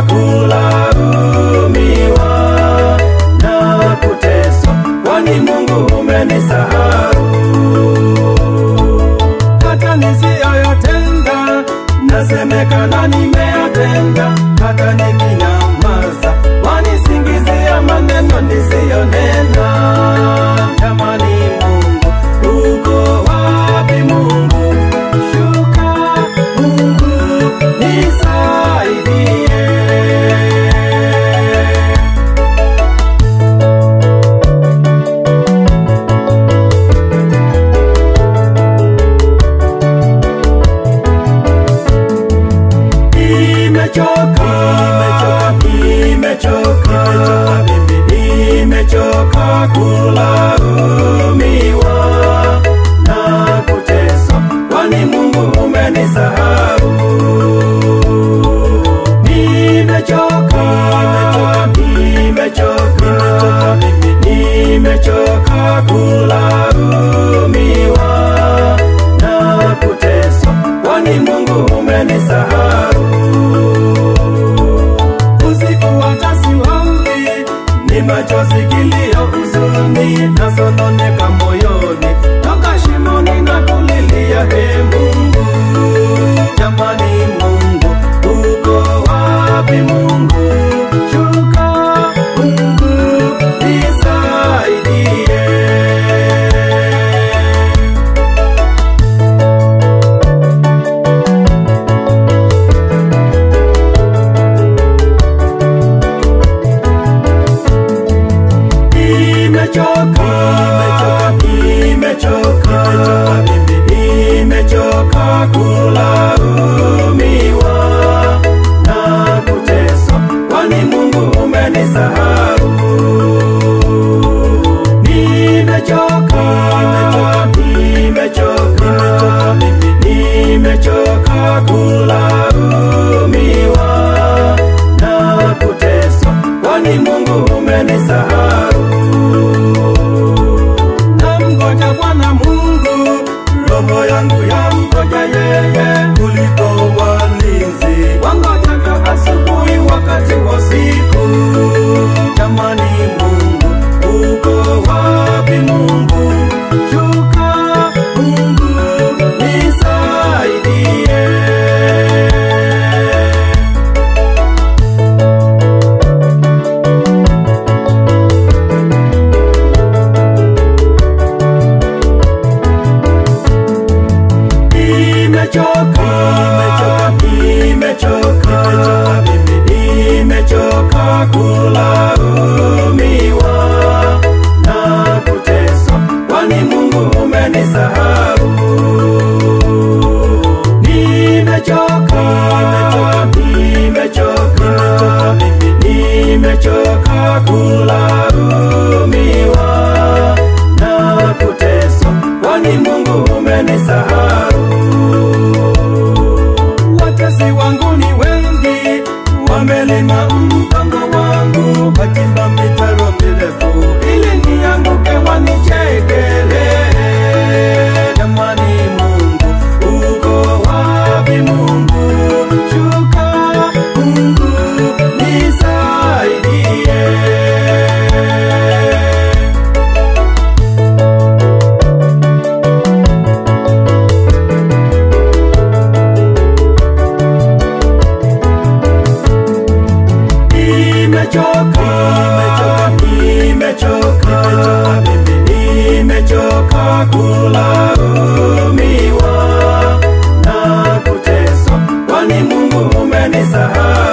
kulaumiwa na kuteswa, kwani Mungu umenisahau. Hata nisiyoyatenda nasemekana nimeyatenda, hata nikinyamaza wanisingizia maneno nisiyonena. Jamani Mungu, uko wapi Mungu? Shuka Mungu nisaidie. Nimechoka kulaumiwa na kuteswa, kwani Mungu umenisahau. Nimechoka kulaumiwa na kuteswa, kwani Mungu umenisahau. Ni machozi, kilio, huzuni na sononeka moyoni, toka shimoni na kulilia, Ee Mungu. Jamani Mungu, uko wapi Mungu? Shuka Mungu nisaidie. Nimechoka kulaumiwa na kuteswa, kwani Mungu umenisahau. Nimechoka kulaumiwa na kuteswa, kwani Mungu umenisahau. Namngoja Bwana Mungu, roho yangu yamngoja yeye, kuliko walinzi wangojavyo asubuhi wakati wa usiku. Jamani Mungu, uko wapi Mungu? Shuka Mungu nisaidie. Nimechoka kulaumiwa. kulaumiwa na kuteswa, kwani Mungu umenisahau.